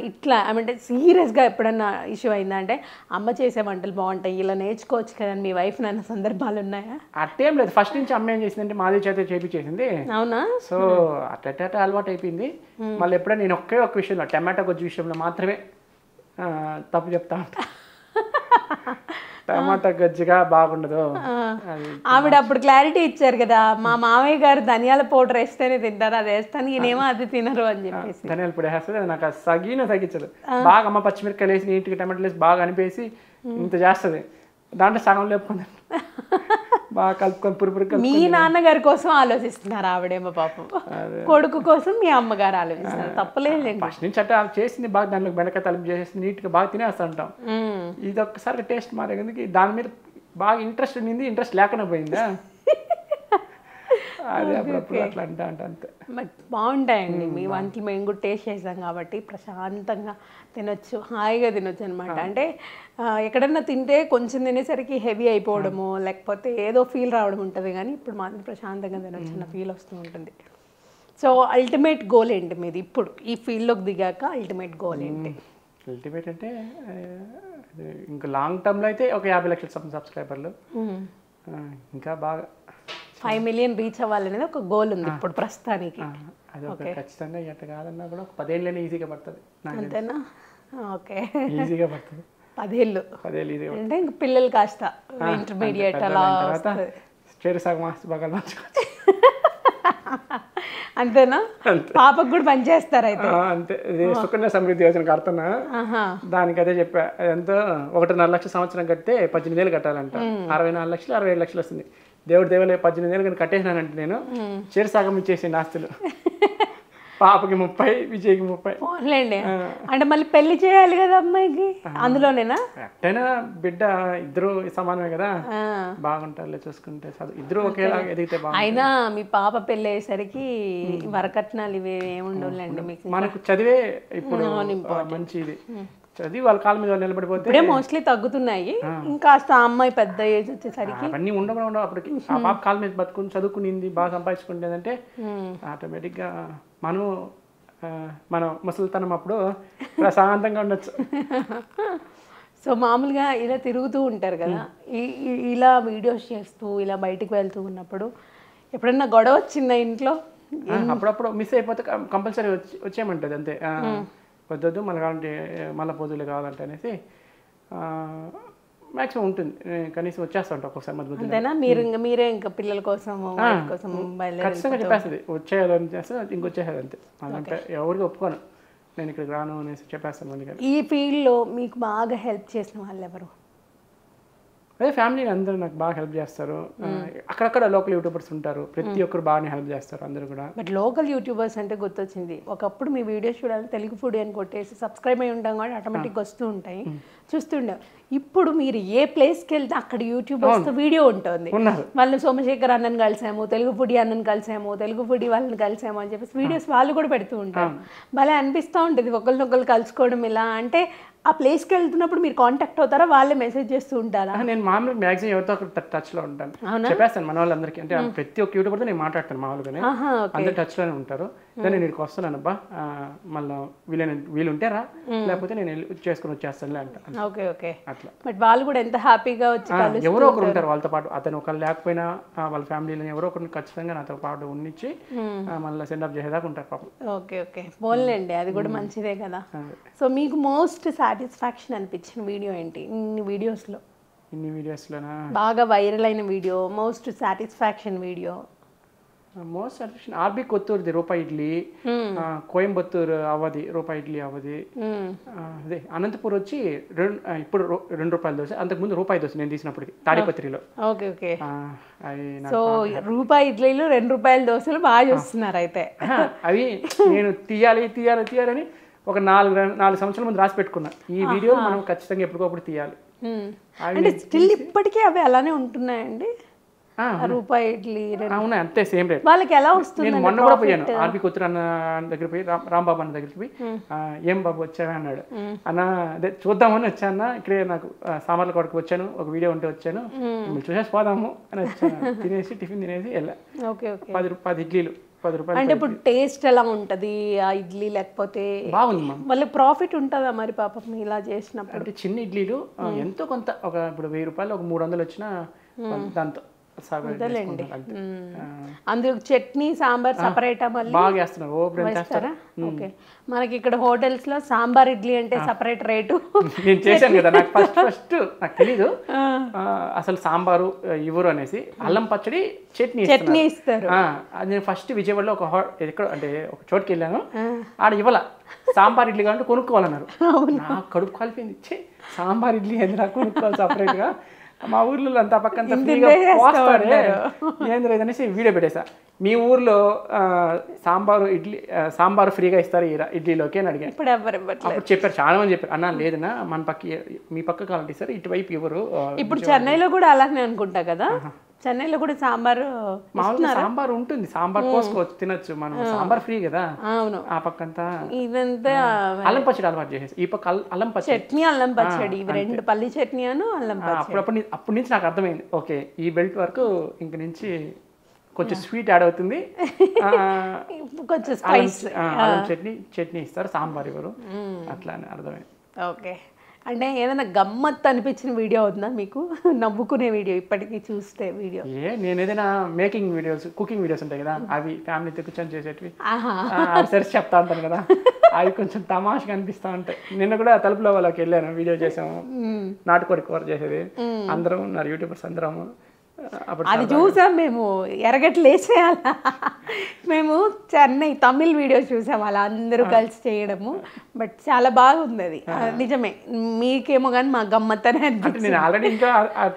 ఇట్లా అంటే సీరియస్గా ఎప్పుడన్నా ఇష్యూ అయిందా? అంటే అమ్మ చేసే వంటలు బాగుంటాయి, ఇలా నేర్చుకోవచ్చు కదా మీ వైఫ్ నాన్న సందర్భాలు ఉన్నాయా? అట్టేం లేదు, ఫస్ట్ నుంచి అమ్మ ఏం చేసిందంటే మాది చేత చేపించేసింది. అవునా? సో అట్ట అలవాటు అయిపోయింది. మళ్ళీ ఎప్పుడైనా నేను ఒకే ఒక విషయంలో టమాటా గొజ్జు విషయంలో మాత్రమే తప్పు చెప్తా ఉంటా. టమాటా గజ్జిగా బాగుండదు. ఆవిడ అప్పుడు క్లారిటీ ఇచ్చారు కదా, మా మామయ్య గారు ధనియాల పౌడర్ వేస్తేనే తింటారు, అది వేస్తాను ఈయనేమో అది తినరు అని చెప్పేసి. ధనియాల పొడి వేస్తుంది, అది నాకు తగ్గించదు. బాగా అమ్మ పచ్చిమిరకాయలు వేసి నీట్గా టమాటాలు వేసి బాగా అనిపేసి ఇంత చేస్తుంది, దాంట్లో సగం లేపుకుంది బాగా కలుపుకొని పురుపురు. మీ నాన్నగారి కోసం ఆలోచిస్తున్నారు ఆవిడేమో పాపం, కొడుకు కోసం మీ అమ్మగారు ఆలోచిస్తున్నారు. తప్పలేదు, ఫస్ట్ నుంచి అట్లా చేసింది బాగా, దాంట్లో బెండకాయ తలుపు చేసేసి నీట్గా బాగా తినేస్తా ఉంటాం. ఇది ఒక్కసారి టేస్ట్ మారే ఎందుకు దాని మీద బాగా ఇంట్రెస్ట్ ఉండింది, ఇంట్రెస్ట్ లేకుండా పోయిందా అది అప్పుడప్పుడు అట్లా అంటా అంతే. బట్ బాగుంటాయండి మీ వంటలు, మేము కూడా టేస్ట్ చేసాం కాబట్టి ప్రశాంతంగా తినొచ్చు, హాయిగా తినొచ్చు అనమాట. అంటే ఎక్కడన్నా తింటే కొంచెం తినేసరికి హెవీ అయిపోవడము లేకపోతే ఏదో ఫీల్ రావడం ఉంటుంది, కానీ ఇప్పుడు మాత్రం ప్రశాంతంగా తినొచ్చు అన్న ఫీల్ వస్తూ ఉంటుంది. సో అల్టిమేట్ గోల్ ఏంటి మీది ఇప్పుడు ఈ ఫీల్డ్లోకి దిగాక? అల్టిమేట్ గోల్ ఏంటి? అల్టిమేట్ అంటే ఇంకా లాంగ్ టర్మ్లో అయితే ఒక 50 లక్షల సబ్స్క్రైబర్లు, ఇంకా బాగా 5 మిలియన్ రీచ్ అవ్వాలనేది ఒక గోల్ ఉంది ఇప్పుడు ప్రస్తుతానికి. అది ఒక ఖచ్చితంగా ఎట్ట కాదన్నా కూడా ఒక 10 ఏళ్ళనే ఈజీగా పడుతుంది. అంతేనా? ఓకే, ఈజీగా పడుతుంది. 10 ఏళ్ళు ఈజీగా అంటే ఇంకా పిల్లలు కాస్త ఇంటర్మీడియట్ అలా స్టేట్ సగం ఆస్తి బాగా మంచిగా అంతేనా? పాపకు కూడా పనిచేస్తారు అయితే? అంతే, సుకన్య సమృద్ధి యోజన కడుతున్నా, దానికి అదే చెప్పా. ఎంతో 1.5 లక్షల సంవత్సరం కడితే 18 ఏళ్ళు కట్టాలంట. 64 లక్షలు 67 లక్షలు వస్తుంది. దేవుడి దేవలే 18 ఏళ్ళు కానీ కట్టేసినానంటే నేను చేరు సగం ఇచ్చేసింది ఆస్తులు. పాపకి 30, విజయ్కి 30. అంటే మళ్ళీ పెళ్లి చేయాలి కదా అమ్మాయికి, అందులోనేనా? ఎట్టైనా బిడ్డ ఇద్దరు సమానమే కదా, బాగుంటారులే చూసుకుంటే, ఇద్దరు ఒకేలా ఎదిగితే బాగుంటుంది. అయినా మీ పాప పెళ్ళి అయ్యేసరికి వరకట్నాలు ఇవి ఏముండవులేండి మీకు, మనకు చదివే ఇప్పుడు మంచిది. చదివి వాళ్ళ కాళ్ళ మీద నిలబడిపోతే ఇప్పుడే మోస్ట్లీ తగ్గుతున్నాయి, ఇంకా అమ్మాయి పెద్ద ఏజ్ వచ్చేసరికి అవన్నీ ఉండవు. అప్పటికి ఆ పాప కాళ్ళ మీద బతుకుని చదువుకునింది, బాగా సంపాదించుకుంటేదంటే ఆటోమేటిక్గా మనం ముసలితనం అప్పుడు ప్రశాంతంగా ఉండొచ్చు. సో మామూలుగా ఇలా తిరుగుతూ ఉంటారు కదా, ఇలా వీడియోస్ చేస్తూ ఇలా బయటికి వెళ్తూ ఉన్నప్పుడు ఎప్పుడన్నా గొడవ వచ్చిందా ఇంట్లో? అప్పుడప్పుడు మిస్ అయిపోతే కంపల్సరీ వచ్చేయమంటుంది అంతే, వద్దొద్దు మళ్ళీ కావాలంటే మళ్ళీ పొద్దులే కావాలంటే అనేసి మ్యాక్సిమం ఉంటుంది. కనీసం వచ్చేస్తా ఉంటాం ఒక్కొక్కసారి మధ్య. అంతేనా? మీరే ఇంకా పిల్లల కోసం ఖచ్చితంగా చెప్పేస్తుంది, వచ్చేయాలని చేస్తే ఇంకొచ్చేసేది అంతే. అదంటే ఎవరికి ఒప్పుకోను, నేను ఇక్కడికి రాను అనేసి చెప్పేస్తాను. అందుకని ఈ ఫీల్డ్లో మీకు బాగా హెల్ప్ చేసిన వాళ్ళు ఎవరు? అదే ఫ్యామిలీ అందరూ నాకు బాగా హెల్ప్ చేస్తారు. అక్కడక్కడ లోకల్ యూట్యూబర్స్ ఉంటారు, ప్రతి ఒక్కరు బాగానే హెల్ప్ చేస్తారు అందరూ కూడా. బట్ లోకల్ యూట్యూబర్స్ అంటే గుర్తొచ్చింది, ఒకప్పుడు మీ వీడియోస్ చూడాలి తెలుగు ఫుడ్ అని కొట్టేసి సబ్స్క్రైబ్ అయి ఉంటాం కూడా ఆటోమేటిక్గా వస్తూ ఉంటాయి, చూస్తుండే. ఇప్పుడు మీరు ఏ ప్లేస్కి వెళ్తే అక్కడ యూట్యూబర్స్తో వీడియో ఉంటుంది. వాళ్ళు సోమశేఖర్ అన్నని కలిసాము, తెలుగు ఫుడి అన్నని కలిసాము, తెలుగు ఫుడి వాళ్ళని కలిసాము అని చెప్పేసి వీడియోస్ వాళ్ళు కూడా పెడుతూ ఉంటారు. భలే అనిపిస్తూ ఉంటుంది ఒకరినొకరు కలుసుకోవడం. ఇలా అంటే ఆ ప్లేస్కి వెళ్తున్నప్పుడు మీరు కాంటాక్ట్ అవుతారా, వాళ్ళే మెసేజ్ చేస్తూ ఉంటారా? నేను మామూలుగా మ్యాక్సిమం ఎవరితో ఒక టచ్లో ఉంటాను, చెప్పేస్తాను మన వాళ్ళందరికీ. అంటే ప్రతి ఒక్క యూట్యూబర్తో నేను మాట్లాడతాను మామూలుగానే, అందరు టచ్లోనే ఉంటారు. నేను ఇక్కడికి వస్తున్నాను అబ్బా, మళ్ళీ వీలుంటారా, లేకపోతే నేను చేసుకుని వచ్చేస్తానులే అంటాను. ఓకే ఓకే అట్లా. బట్ వాళ్ళు కూడా ఎంత హ్యాపీగా వచ్చి ఎవరో ఒకరు ఉంటారు వాళ్ళతో పాటు. అతను ఒకరు లేకపోయినా వాళ్ళ ఫ్యామిలీలో ఎవరో ఒకరిని ఖచ్చితంగా నాతో పాటు ఉన్నిచ్చి మళ్ళీ సెండ్ ఆఫ్ చేసేదాకా ఉంటారు పాపం. ఓకే ఓకే పోన్లేండి, అది కూడా మంచిదే కదా. సో మీకు మోస్ట్ సాటిస్ఫాక్షన్ అనిపించిన వీడియో ఏంటి ఇన్ని వీడియోస్లో? ఇన్ని వీడియోస్లోనా బాగా వైరల్ అయిన వీడియో, most satisfaction video? Most satisfaction ఆర్బీ కొత్తూరుది రూపాయి ఇడ్లీ, కోయంబత్తూరు అవది రూపాయి ఇడ్లీ అవది. అదే అనంతపూర్ వచ్చి ఇప్పుడు ₹2 దోశ, అంతకుముందు రూపాయి దోశ నేను తీసినప్పటికి తాడిపత్రిలో. ఓకే ఓకే సో రూపాయి ఇడ్లీలు ₹2 దోశలు బాగా చూస్తున్నారు అయితే. అవి నేను తీయాలని ఒక 4 సంవత్సరాల ముందు రాసి పెట్టుకున్నా, ఈ వీడియోలు మనం ఖచ్చితంగా ఎప్పటికప్పుడు తీయాలి. అంటే స్టిల్ ఇప్పటికీ అవి అలానే ఉంటున్నాయండి రూపాయి ఇడ్లీ? అవునా, అంతే సేమ్ రేట్. వాళ్ళకి ఎలా వస్తుంది? నేను మొన్న కూడా పోయాను ఆర్బీ కొత్తూరు అన్న దగ్గర పోయి, రాంబాబు అన్న దగ్గరికి పోయి, ఏం బాబు వచ్చావా అన్నాడు. అన్న అదే చూద్దామని వచ్చాను, ఇక్కడే నాకు సాంబార్ల కొడుకు వచ్చాను, ఒక వీడియో ఉంటే వచ్చాను, మిమ్మల్ని చూసేసి పోదాము అని వచ్చాను. తినేసి టిఫిన్ తినేసి వెళ్ళా. 10 ఇడ్లీలు ₹10. అంటే ఇప్పుడు టేస్ట్ ఎలా ఉంటది ఆ ఇడ్లీ? లేకపోతే బాగుంది వాళ్ళకి ప్రాఫిట్ ఉంటుందా మరి పాపం ఇలా చేసినప్పుడు? అంటే చిన్న ఇడ్లీలు ఎంతో కొంత, ఒక ఇప్పుడు ₹1000 ఒక 300 వచ్చినా దాంతో అందులో చట్నీ సాంబార్ సపరేటా మళ్ళీ బాగా చేస్తున్నారు? ఓకే, మనకి ఇక్కడ హోటల్స్ లో సాంబార్ ఇడ్లీ అంటే సపరేట్ రేటు. నేను చేశాను కదా, నాకు ఫస్ట్ నాకు తెలీదు అసలు సాంబారు ఇవ్వరు అనేసి. అల్లం పచ్చడి చట్నీ ఇస్తారు. నేను ఫస్ట్ విజయవాడలో ఎక్కడ అంటే ఒక చోటుకి వెళ్ళాను, ఆడ ఇవ్వాల సాంబార్ ఇడ్లీ కావాలంటే కొనుక్కోవాలన్నారు. నాకు కడుపు కాలిపోయింది, సాంబార్ ఇడ్లీ ఎందుకు కొనుక్కోవాలి సపరేట్గా, మా ఊర్లో అంతా పక్కంతా ఫ్రీగా పోస్తారే ఏంద్రనేసి వీడియో పెట్టేసా. మీ ఊర్లో సాంబారు ఫ్రీగా ఇస్తారు ఇడ్లీలోకి అని అడిగాను. అప్పుడు చెప్పారు, చాలా మంది చెప్పారు, అన్న లేదన్నా మన మీ పక్క కావాలంటే ఇస్తారు, ఇటువైపు ఇవ్వరు. ఇప్పుడు చెన్నైలో కూడా అలానే అనుకుంటా కదా, చెన్నైలో కూడా సాంబార్ ఉంటుంది, సాంబార్ పోసుకోవచ్చు, తినొచ్చు మనం, సాంబార్ ఫ్రీ కదా. అవును, ఆ పక్కంతా ఇదంతా అల్లం పచ్చడి అలవాటు చేసేసి, ఈ పక్క అల్లం పచ్చడి, చట్నీ అల్లం పచ్చడి, ఇవి రెండు, పల్లి చట్నీ అను అల్లం పచ్చడి. అప్పటి నుంచి నాకు అర్థమైంది, ఓకే ఈ బెల్ట్ వరకు ఇంక నుంచి కొంచెం స్వీట్ యాడ్ అవుతుంది, కొంచెం స్పైస్, అల్లం చట్నీ ఇస్తారు, సాంబార్ ఇవ్వరు, అట్లా అని అర్థమైంది. ఓకే, అంటే ఏదైనా గమ్మత్ అనిపించిన వీడియో ఉందా మీకు, నవ్వుకునే వీడియో ఇప్పటికీ చూస్తే వీడియో? నేను ఏదైనా మేకింగ్ వీడియోస్, కుకింగ్ వీడియోస్ ఉంటాయి కదా, అవి ఫ్యామిలీతో కూర్చొని చేసేటివి సరిసి చెప్తా ఉంటాను కదా, అవి కొంచెం తమాషగా అనిపిస్తూ ఉంటాయి. నిన్న కూడా తలుపులో వాళ్ళకి వెళ్ళాను, వీడియో చేసాము, నాటుకోడి కూర చేసేది, అందరం ఉన్నారు యూట్యూబర్స్ అందరము. అది చూసాం మేము, ఎరగట్లేసేయాలా మేము చెన్నై తమిళ్ వీడియోస్ చూసాం అలా అందరూ కలిసి చేయడము. బట్ చాలా బాగుంది అది, నిజమే. మీకేమో కానీ మా గమ్మత్తనే అనిపించింది. నేను ఆల్రెడీ ఇంకా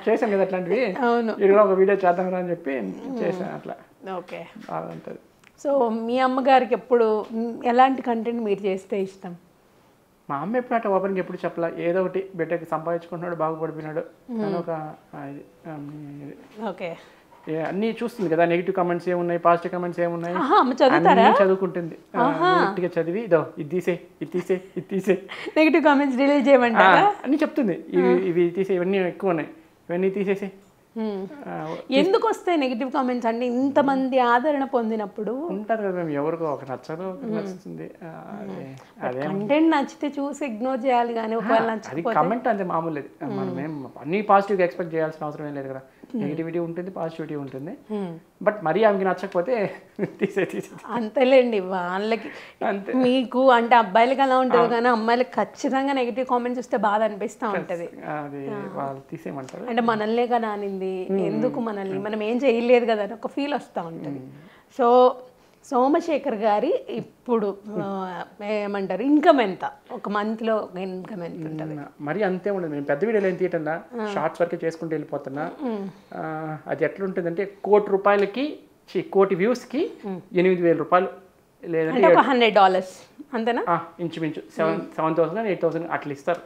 చేశాను కదా అట్లాంటివి. అవును, ఇది ఒక వీడియో చేద్దాం అని చెప్పి చేశాను అట్లా. ఓకే, బాగుంటుంది. సో మీ అమ్మగారికి ఎప్పుడు ఎలాంటి కంటెంట్ మీరు చేస్తే ఇష్టం? మా అమ్మ ఎప్పుడు అట్లా ఓపెన్గా ఎప్పుడు చెప్పలా, ఏదో ఒకటి బిడ్డకి సంపాదించుకుంటున్నాడు, బాగుపడిపోయినాడు అని ఒక ఓకే అన్నీ చూస్తుంది కదా, నెగిటివ్ కామెంట్స్ ఏమున్నాయి, పాజిటివ్ కామెంట్స్ ఏమున్నాయి చదువుకుంటుంది. నీట్గా చదివి ఇది తీసే నెగిటివ్ కామెంట్స్ డిలీట్ చేయమంటారా అన్నీ చెప్తుంది. ఇవి తీసే, ఇవన్నీ ఎక్కువ ఉన్నాయి, ఇవన్నీ తీసేసి. ఎందుకు వస్తాయి నెగిటివ్ కామెంట్స్? అంటే ఇంతమంది ఆదరణ పొందినప్పుడు ఉంటారు కదా, మేము ఎవరికో ఒక నచ్చదు, నచ్చుతుంది. కంటెంట్ నచ్చితే చూసి ఇగ్నోర్ చేయాలి కానీ ఒకవేళ నచ్చకపోతే కమెంట్ అంతే మామూలు. మనం ఏం అన్ని పాజిటివ్గా ఎక్స్పెక్ట్ చేయాల్సిన అవసరం ఏం లేదు కదా, నెగిటివిటీ ఉంటుంది, పాజిటివిటీ ఉంటుంది. బట్ మరీ ఆమెకి నచ్చకపోతే తీసే అంతేలేండి వాళ్ళకి. మీకు అంటే అబ్బాయిలకి అలా ఉంటుంది కానీ అమ్మాయిలకి ఖచ్చితంగా నెగిటివ్ కామెంట్స్ వస్తే బాధ అనిపిస్తూ ఉంటుంది. అది వాళ్ళు తీసేయమంటారు, అంటే మనల్నే కదా అనింది, ఎందుకు మనల్ని, మనం ఏం చేయలేదు కదా అని ఒక ఫీల్ వస్తూ ఉంటుంది. సో సోమశేఖర్ గారి ఇప్పుడు ఏమంటారు ఇన్కమ్ ఎంత, ఒక మంత్లో ఇన్కమ్ ఎంత ఉంటుంది? మరి అంతే ఉండదు. నేను పెద్ద వీడియోలు ఏం తీయటన్నా, షార్ట్స్ వరకే చేసుకుంటూ వెళ్ళిపోతున్నా. అది ఎట్లా ఉంటుందంటే కోటి వ్యూస్కి 8,000 రూపాయలు, లేదంటే ఒక $100 అంతేనా? ఇంచుమించు 7,000 8,000 అట్లా ఇస్తారు.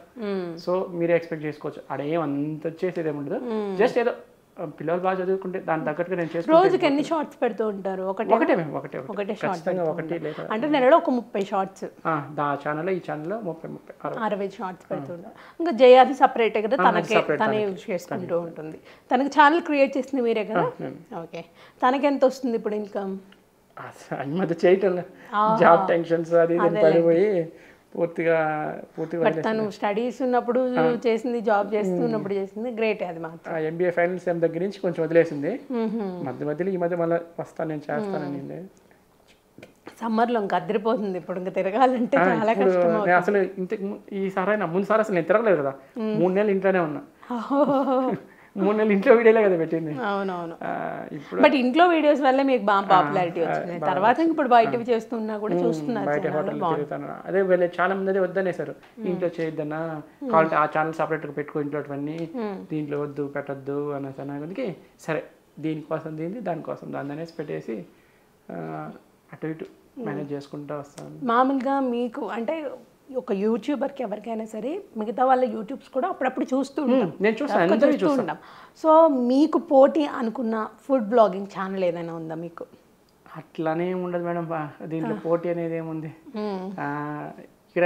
సో మీరే ఎక్స్పెక్ట్ చేసుకోవచ్చు. ఆడ ఏమంత వచ్చేసేది ఏముండదు. జస్ట్ ఏదో పిల్లలు బాగా చదువుకుంటే దాని తగ్గట్టుగా నేను చేసుకుంటాను. రోజుకి ఎన్ని షార్ట్స్ పెడుతూ ఉంటారు? ఒకటే షార్ట్ అంటే నెలలో ఒక 30 షార్ట్స్. ఆ ఛానల్లో ఈ ఛానల్లో 60 షార్ట్స్ పెడుతుంటారు. ఇంకా జయాది సపరేటే కదా, తనే యూజ్ చేసుకుంటూ ఉంటుంది. తనకి ఛానల్ క్రియేట్ చేసింది మీరే కదా? ఓకే. తనకి ఎంత వస్తుంది ఇప్పుడు ఇన్కమ్? ఈ మధ్య చేయటం జాబ్ టెన్షన్స్ అది పడిపోయి పూర్తిగా తను స్టడీస్ ఉన్నప్పుడు చేసింది, జాబ్ చేస్తున్నప్పుడు చేసింది, గ్రేట్. అది మాత్రం MBA ఫైనల్ సెమ్ దగ్గర నుంచి కొంచెం వదిలేసింది. మధ్యలో ఈ మధ్య మళ్ళీ వస్తాను, నేను చేస్తానని. సమ్మర్లో ఇంకా అదిరిపోతుంది. ఇప్పుడు ఇంకా తిరగాలంటే చాలా కష్టం. అసలు ఈసారి ముందుసారి అసలు నేను తిరగలేదు కదా, 3 నెలలు ఇంట్లోనే ఉన్నా. 3 నెలలు ఇంట్లో వీడియోలే కదా పెట్టింది. అవునవును. బట్ ఇంట్లో వీడియోస్ వల్ల మీకు బాగా పాపులారిటీ వచ్చింది. తర్వాత ఇప్పుడు బయటవి చేస్తున్నా కూడా చూస్తున్నారు. బయట హోటల్ తిరుగుతాను. అదే వీళ్ళు చాలా మంది అదే వద్దనేసారు, ఇంట్లో చేయొద్దన్నా, కావాలంటే ఆ ఛానల్ సపరేట్గా పెట్టుకో, ఇంట్లో దీంట్లో వద్దు పెట్టద్దు అనేసి అన్నది. సరే దీనికోసం దానికోసం దాన్ని అనేసి పెట్టేసి అటు ఇటు మేనేజ్ చేసుకుంటూ వస్తాను. మామూలుగా మీకు అంటే ఒక యూట్యూబర్కి ఎవరికైనా సరే మిగతా వాళ్ళ యూట్యూబ్స్ కూడా అప్పుడప్పుడు చూస్తూ ఉంటాం. నేను చూస్తూ ఉంటాం. సో మీకు పోటీ అనుకున్న ఫుడ్ బ్లాగింగ్ ఛానల్ ఏదైనా ఉందా మీకు? అట్లానే ఉండదు మేడం, దీంట్లో పోటీ అనేది ఏముంది. ఇక్కడ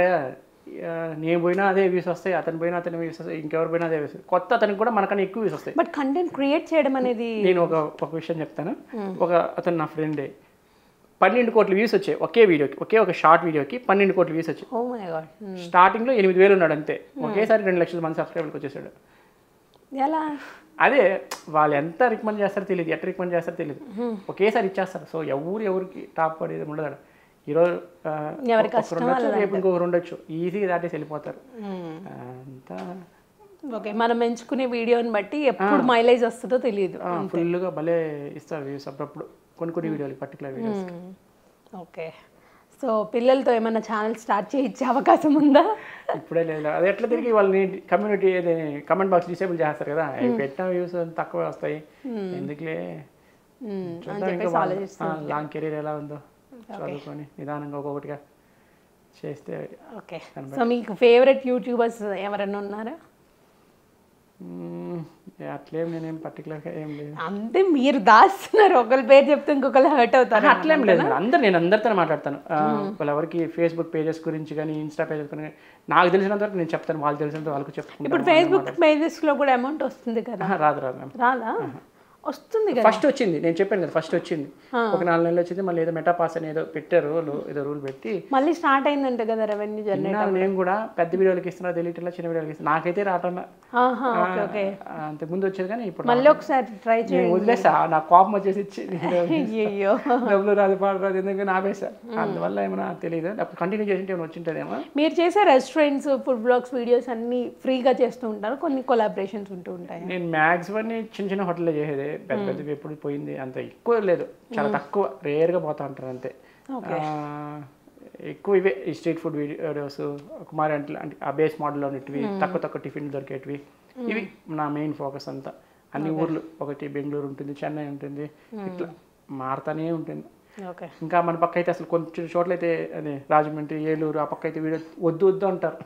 నేను పోయినా అదే వ్యూస్ వస్తాయి, అతను పోయినా అతని వ్యూస్ వస్తాయి, ఇంకెవరు పోయినా అదే వ్యూస్. కొత్త అతనికి కూడా మనకన్నా ఎక్కువ వ్యూస్ వస్తాయి. బట్ కంటెంట్ క్రియేట్ చేయడం అనేది, నేను ఒక విషయం చెప్తాను. అతను నా ఫ్రెండే, 12 కోట్ల వ్యూస్ వచ్చాయి ఒక షార్ట్ వీడియోకి 12 కోట్ల వ్యూస్ వచ్చాయి. స్టార్టింగ్లో 8,000 ఉన్నాడు అంతే. ఒకేసారి 2 లక్షల మంది సబ్స్క్రైబర్కి వచ్చేసాడు. ఎలా? అదే వాళ్ళు ఎంత రికమెండ్ చేస్తారో తెలియదు, ఎట్లా రికమెండ్ చేస్తారో తెలియదు, ఒకేసారి ఇచ్చేస్తారు. సో ఎవరికి టాప్ పడేది ఉండదు. ఈరోజు ఉండొచ్చు, రేపు ఇంకొకరు ఉండొచ్చు, ఈజీగా దాటేసి వెళ్ళిపోతారు అంతా. ఓకే, మనం ఎంచుకునే వీడియోని బట్టి ఎప్పుడు మైలేజ్ వస్తుందో తెలియదు. ఫుల్గా భలే ఇస్తారు వ్యూస్ అప్పుడప్పుడు కొన్ని వీడియోలు, పర్టికులర్ వీడియోస్. ఓకే. సో పిల్లలతో ఏమైనా ఛానల్ స్టార్ట్ చేయించే అవకాశం ఉందా? ఇప్పుడే లేదు. అది ఎట్లా తిరిగి వాళ్ళని కమ్యూనిటీ కమెంట్ బాక్స్ డిసేబుల్ చేస్తారు కదా, పెట్టిన వ్యూస్ తక్కువ వస్తాయి, ఎందుకులే లాంగ్ కెరీర్ ఎలా ఉందో చదువుకొని నిదానంగా ఒక్కొక్కటిగా చేస్తే. ఓకే. సో మీకు ఫేవరెట్ యూట్యూబర్స్ ఎవరైనా ఉన్నారా? అట్లేం నేనేం పర్టికులర్గా ఏం లేదు. అంతే, మీరు దాస్తున్నారు, ఒకరి పేరు చెప్తే ఇంకొకరు హర్ట్ అవుతారు. అట్లేం లేదు. నేను అందరితో మాట్లాడతాను. ఎవరికి ఫేస్బుక్ పేజెస్ గురించి కానీ, ఇన్స్టా పేజెస్ కానీ నాకు తెలిసినంత వరకు నేను చెప్తాను, వాళ్ళు తెలిసినంత వాళ్ళకి చెప్తాను. ఇప్పుడు ఫేస్బుక్ పేజెస్లో కూడా అమౌంట్ వస్తుంది కదా? రాదు మ్యామ్. రాదా? వస్తుంది కదా. ఫస్ట్ వచ్చింది, నేను చెప్పాను కదా, ఫస్ట్ వచ్చింది ఒక 4 నెలలు వచ్చింది. మళ్ళీ ఏదో మెటాపాస్ అని ఏదో పెట్టారు, ఏదో రూల్ పెట్టి మళ్ళీ స్టార్ట్ అయిందంట కదా రెవెన్యూ జనరేట్. నేను కూడా పెద్ద వీడియోలకి ఇస్తున్నా, తెలియట్లా చిన్న వీడియోలకి ఇస్తున్నా, నాకైతే రావటన్నా. అంతకుముందు వచ్చేది కానీ ఇప్పుడు మళ్ళీ ఒకసారి ట్రై చేయండి. వదిలేసా, నాకు కోపం వచ్చేసి డబ్బులు రాదు పాడరాదు ఎందుకంటే ఆపేసా. అందువల్ల ఏమైనా తెలియదు, అప్పుడు కంటిన్యూ చేసి ఏమైనా వచ్చింటదేమో. మీరు చేసే రెస్టారెంట్స్, ఫుడ్ బ్లాగ్స్ వీడియోస్ అన్ని ఫ్రీగా చేస్తూ ఉంటారు, కొన్ని కొలాబరేషన్స్ ఉంటూ ఉంటాయి. నేను మ్యాక్సిమం చిన్న హోటల్లో చేసేది, పెద్దది ఎప్పుడు పోయింది అంత ఎక్కువ లేదు, చాలా తక్కువ, రేర్గా పోతా ఉంటారు అంతే. ఎక్కువ ఇవే ఈ స్ట్రీట్ ఫుడ్ వీడియోస్, కుమారి అంటే ఆ బేస్ మోడల్లో ఉన్నటివి, తక్కువ టిఫిన్ దొరికేటివి, ఇవి నా మెయిన్ ఫోకస్ అంతా. అన్ని ఊర్లు, ఒకటి బెంగళూరు ఉంటుంది, చెన్నై ఉంటుంది, ఇట్లా మారుతానే ఉంటుంది. ఇంకా మన పక్క అయితే అసలు కొంచెం చోట్ల అయితే అదే రాజమండ్రి, ఏలూరు ఆ పక్క అయితే వీడియో వద్దు అంటారు,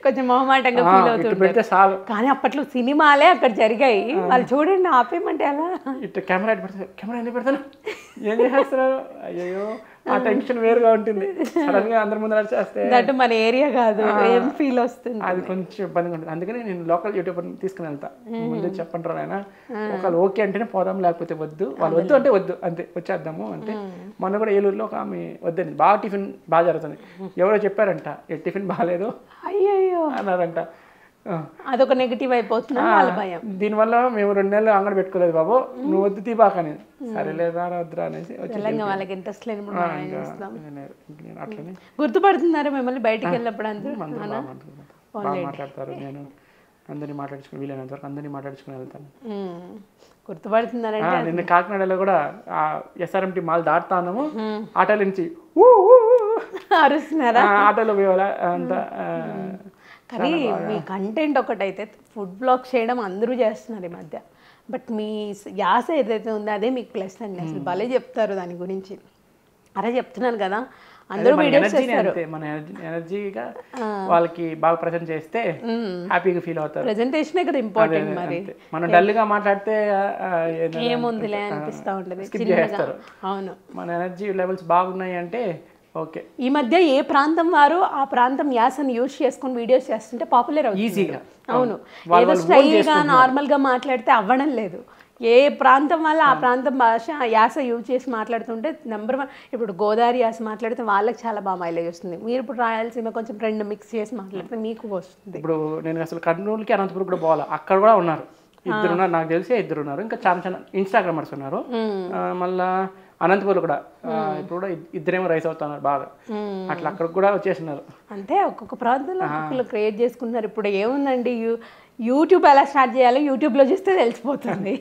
కొంచెం మొహమాటంగా ఫీల్ అవుతుంది. కానీ అప్పట్లో సినిమాలే అక్కడ జరిగాయి, వాళ్ళు చూడండి ఆపేయమంటే అలా ఇట్లా కెమెరా ఎందుకు పెడతాను, ఏం చేస్తున్నారు, అయ్యో ఆ టెన్షన్ వేరుగా ఉంటుంది. సడన్ గా అందరి ముందు చేస్తే దట్ మన ఏరియా కాదు, ఏం ఫీల్ వస్తుంది, అది కొంచెం ఇబ్బందిగా ఉంటుంది. అందుకని నేను లోకల్ యూట్యూబర్ తీసుకుని వెళ్తా, ముందు చెప్పంటారు ఆయన, ఒకళ్ళు ఓకే అంటేనే పోదాం, లేకపోతే వద్దు, వాళ్ళు వద్దు అంటే వద్దు అంతే, వచ్చేద్దాము అంటే. మొన్న కూడా ఏలూరులో ఒక ఆమె వద్దని, బాగా టిఫిన్ బాగా జరుగుతుంది, ఎవరో చెప్పారంట టిఫిన్ బాగాలేదు అయ్యో అన్నారంట. అదొక నెగిటివ్ అయిపోతుంది వాళ్ళ భయం. దీనివల్ల మేము 2 నెలలు అంగడి పెట్టుకోలేదు బాబు, నువ్వు వద్దు తీబాకని, సరేలేదా వద్దురా అనేసి వాళ్ళకి ఇంట్రెస్ట్ లేని అట్లనే గుర్తుపడుతున్నారు మిమ్మల్ని బయటికి వెళ్ళినప్పుడు అందరూ మాట్లాడతారు. నేను అందరినీ మాట్లాడించుకుని వీలైనంత వరకు అందరినీ మాట్లాడించుకుని వెళ్తాను. గుర్తుపడుతున్నారంటే నిన్న కాకినాడలో కూడా SRMT మాల్ దాటుతాము, ఆటోల నుంచి అరుస్తున్నారా? ఆటోలో పోయేవాళ్ళ అంతా. కానీ మీ కంటెంట్ ఒకటైతే ఫుడ్ బ్లాగ్ చేయడం అందరూ చేస్తున్నారు ఈ మధ్య, బట్ మీ యాస ఏదైతే ఉందో అదే మీకు ప్లస్ అండి. అసలు భలే చెప్తారు దాని గురించి. అరే చెప్తున్నాను కదా, అందరూ వీడియోస్ చేస్తారు. మన ఎనర్జీగా వాళ్ళకి బాగా ప్రెజెంట్ చేస్తే హ్యాపీగా ఫీల్ అవుతారు. ప్రెజెంటేషన్ ఇక్కడ ఇంపార్టెంట్. మరి మనం డల్ గా మాట్లాడితే ఏముందిలే అనిపిస్తూ ఉంటుంది. అవును, మన ఎనర్జీ లెవెల్స్ బాగున్నాయి అంటే ఓకే. ఈ మధ్య ఏ ప్రాంతం వారు ఆ ప్రాంతం యాసను యూజ్ చేసుకుని వీడియోస్ చేస్తుంటే పాపులర్ అవుతుంది ఈజీగా. అవును, ఏదో స్టైల్గా నార్మల్గా మాట్లాడితే అవ్వడం లేదు. ఏ ప్రాంతం వల్ల ఆ ప్రాంతం భాష యాస యూజ్ చేసి మాట్లాడుతుంటే నెంబర్ 1. ఇప్పుడు గోదావరి యాస మాట్లాడితే వాళ్ళకి చాలా బాగా మైలేజ్ వస్తుంది. మీరు ఇప్పుడు రాయలసీమ కొంచెం 2 మిక్స్ చేసి మాట్లాడితే మీకు వస్తుంది. ఇప్పుడు నేను అసలు కర్నూలుకి అనంతపురం కూడా పోవాలి, అక్కడ కూడా ఉన్నారు, 2 ఉన్నారు నాకు తెలిసి, 2 ఉన్నారు. ఇంకా చాలా ఇన్స్టాగ్రామర్స్ ఉన్నారు. మళ్ళా అనంతపురం కూడా ఇప్పుడు కూడా 2 రైస్ అవుతున్నారు బాగా, అట్లా అక్కడ కూడా వచ్చేసినారు. అంటే ఒక్కొక్క ప్రాంతంలో ఒక్కొక్కరు క్రియేట్ చేసుకుంటున్నారు. ఇప్పుడు ఏముందండి, యూట్యూబ్ ఎలా స్టార్ట్ చేయాలో యూట్యూబ్లో చూస్తే తెలిసిపోతుంది.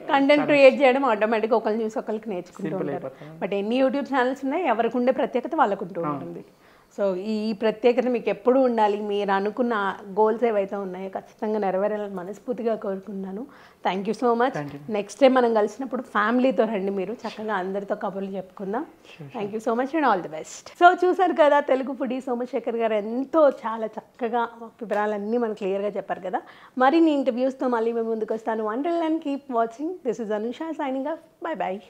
కంటెంట్ క్రియేట్ చేయడం ఆటోమేటిక్గా ఒకరిని చూసి ఒకరికి నేర్చుకుంటూ ఉంటారు. బట్ ఎన్ని యూట్యూబ్ ఛానల్స్ ఉన్నాయి, ఎవరికి ఉండే ప్రత్యేకత వాళ్ళకు ఉంటూ ఉంటుంది. సో ఈ ప్రత్యేకత మీకు ఎప్పుడూ ఉండాలి. మీరు అనుకున్న గోల్స్ ఏవైతే ఉన్నాయో ఖచ్చితంగా నెరవేరాలని మనస్ఫూర్తిగా కోరుకున్నాను. Thank you so much. Next time మనం కలిసినప్పుడు ఫ్యామిలీతో రండి, మీరు చక్కగా అందరితో కబుర్లు చెప్పుకుందాం. Thank you so much and all the best. So చూసారు కదా, తెలుగు ఫుడీ సోమశేఖర్ గారు ఎంతో చాలా చక్కగా వివరాలన్నీ మనకు క్లియర్గా చెప్పారు కదా. మరిన్ని ఇంటర్వ్యూస్తో మళ్ళీ మేము ముందుకు వస్తాను. Until then keep watching. This is Anusha signing off. Bye by.